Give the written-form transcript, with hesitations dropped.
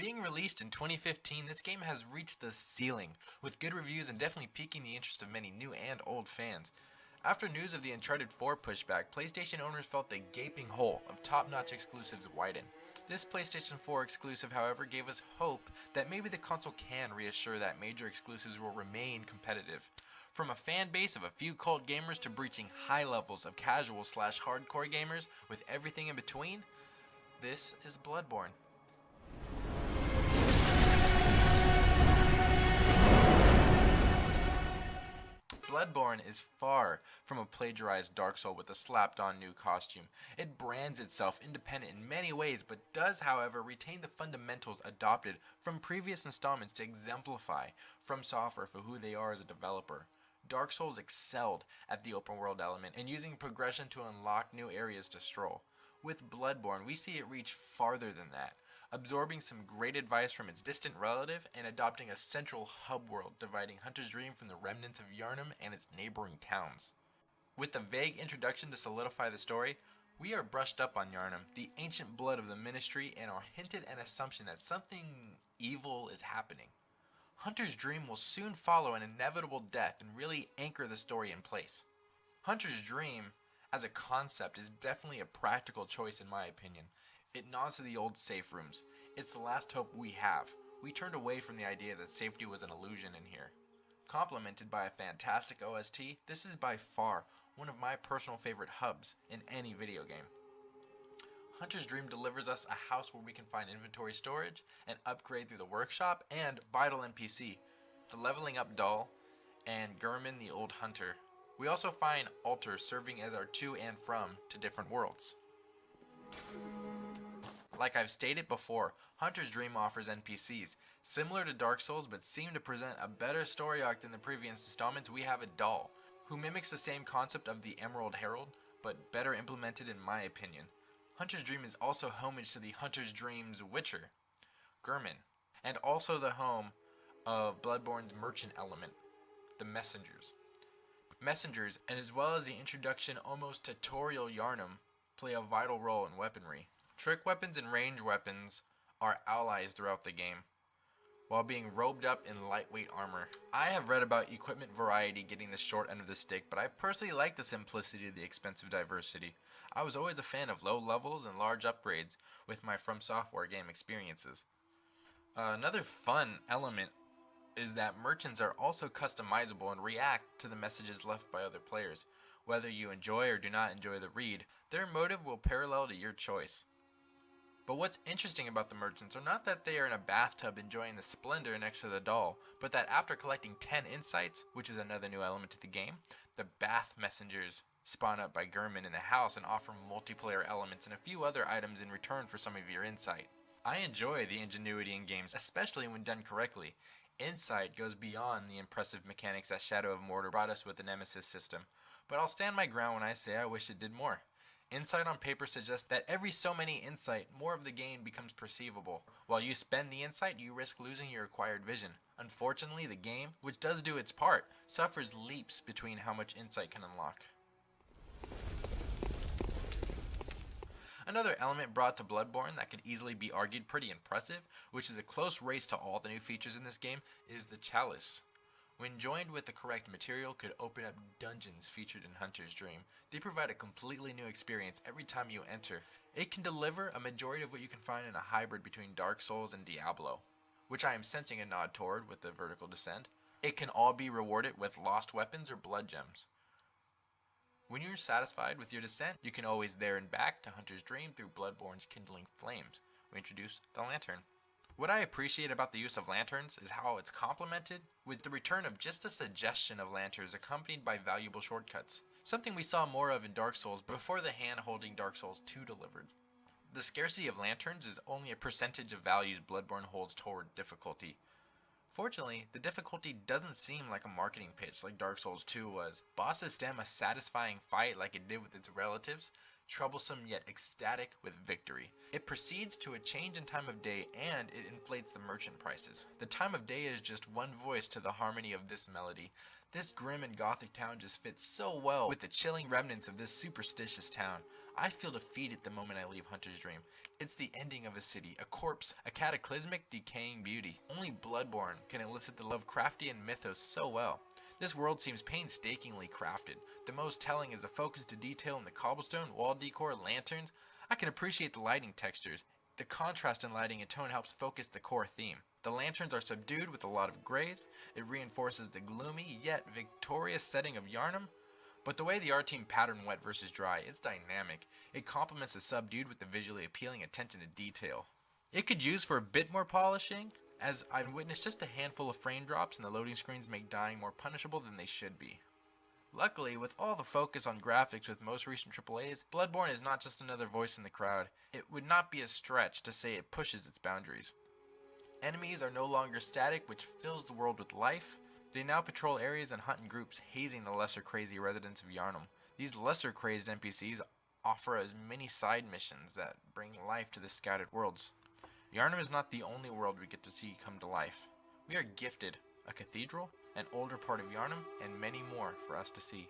Being released in 2015, this game has reached the ceiling, with good reviews and definitely piquing the interest of many new and old fans. After news of the Uncharted 4 pushback, PlayStation owners felt the gaping hole of top-notch exclusives widen. This PlayStation 4 exclusive, however, gave us hope that maybe the console can reassure that major exclusives will remain competitive. From a fan base of a few cult gamers to breaching high levels of casual/hardcore gamers with everything in between, this is Bloodborne. Bloodborne is far from a plagiarized Dark Souls with a slapped-on new costume. It brands itself independent in many ways, but does, however, retain the fundamentals adopted from previous installments to exemplify From Software for who they are as a developer. Dark Souls excelled at the open world element and using progression to unlock new areas to stroll. With Bloodborne, we see it reach farther than that, absorbing some great advice from its distant relative and adopting a central hub world dividing Hunter's Dream from the remnants of Yharnam and its neighboring towns. With the vague introduction to solidify the story, we are brushed up on Yharnam, the ancient blood of the Ministry, and are hinted an assumption that something evil is happening. Hunter's Dream will soon follow an inevitable death and really anchor the story in place. Hunter's Dream, as a concept, is definitely a practical choice in my opinion. It nods to the old safe rooms. It's the last hope we have. We turned away from the idea that safety was an illusion in here. Complemented by a fantastic OST, this is by far one of my personal favorite hubs in any video game. Hunter's Dream delivers us a house where we can find inventory storage, and upgrade through the workshop, and vital NPC, the leveling up doll, and Gehrman the old hunter. We also find altars serving as our to and from to different worlds. Like I've stated before, Hunter's Dream offers NPCs, similar to Dark Souls but seem to present a better story arc than the previous installments. We have a doll, who mimics the same concept of the Emerald Herald, but better implemented in my opinion. Hunter's Dream is also homage to the Hunter's Dream's Witcher, Gehrman, and also the home of Bloodborne's merchant element, the Messengers. Messengers, and as well as the introduction almost tutorial Yharnam, play a vital role in weaponry. Trick weapons and range weapons are allies throughout the game, while being robed up in lightweight armor. I have read about equipment variety getting the short end of the stick, but I personally like the simplicity of the expensive diversity. I was always a fan of low levels and large upgrades with my From Software game experiences. Another fun element is that merchants are also customizable and react to the messages left by other players. Whether you enjoy or do not enjoy the read, their motive will parallel to your choice. But what's interesting about the merchants are not that they are in a bathtub enjoying the splendor next to the doll, but that after collecting 10 insights, which is another new element to the game, the bath messengers spawn up by Gehrman in the house and offer multiplayer elements and a few other items in return for some of your insight. I enjoy the ingenuity in games, especially when done correctly. Insight goes beyond the impressive mechanics that Shadow of Mordor brought us with the Nemesis system, but I'll stand my ground when I say I wish it did more. Insight on paper suggests that every so many insight, more of the game becomes perceivable. While you spend the insight, you risk losing your acquired vision. Unfortunately, the game, which does do its part, suffers leaps between how much insight can unlock. Another element brought to Bloodborne that could easily be argued pretty impressive, which is a close race to all the new features in this game, is the Chalice. When joined with the correct material, could open up dungeons featured in Hunter's Dream. They provide a completely new experience every time you enter. It can deliver a majority of what you can find in a hybrid between Dark Souls and Diablo, which I am sensing a nod toward with the vertical descent. It can all be rewarded with lost weapons or blood gems. When you're satisfied with your descent, you can always there and back to Hunter's Dream through Bloodborne's kindling flames. We introduce the lantern. What I appreciate about the use of lanterns is how it's complemented with the return of just a suggestion of lanterns accompanied by valuable shortcuts, something we saw more of in Dark Souls before the hand-holding Dark Souls 2 delivered. The scarcity of lanterns is only a percentage of values Bloodborne holds toward difficulty. Fortunately, the difficulty doesn't seem like a marketing pitch like Dark Souls 2 was. Bosses stem a satisfying fight like it did with its relatives, troublesome yet ecstatic with victory. It proceeds to a change in time of day and it inflates the merchant prices. The time of day is just one voice to the harmony of this melody. This grim and gothic town just fits so well with the chilling remnants of this superstitious town. I feel defeated the moment I leave Hunter's Dream. It's the ending of a city, a corpse, a cataclysmic, decaying beauty. Only Bloodborne can elicit the Lovecraftian mythos so well. This world seems painstakingly crafted. The most telling is the focus to detail in the cobblestone, wall decor, lanterns. I can appreciate the lighting textures. The contrast in lighting and tone helps focus the core theme. The lanterns are subdued with a lot of grays. It reinforces the gloomy yet victorious setting of Yharnam. But the way the art team patterned wet versus dry, it's dynamic. It complements the subdued with the visually appealing attention to detail. It could use for a bit more polishing, as I've witnessed just a handful of frame drops and the loading screens make dying more punishable than they should be. Luckily, with all the focus on graphics with most recent AAAs, Bloodborne is not just another voice in the crowd. It would not be a stretch to say it pushes its boundaries. Enemies are no longer static, which fills the world with life. They now patrol areas and hunt in groups, hazing the lesser crazy residents of Yharnam. These lesser crazed NPCs offer us many side missions that bring life to the scattered worlds. Yharnam is not the only world we get to see come to life. We are gifted a cathedral, an older part of Yharnam, and many more for us to see.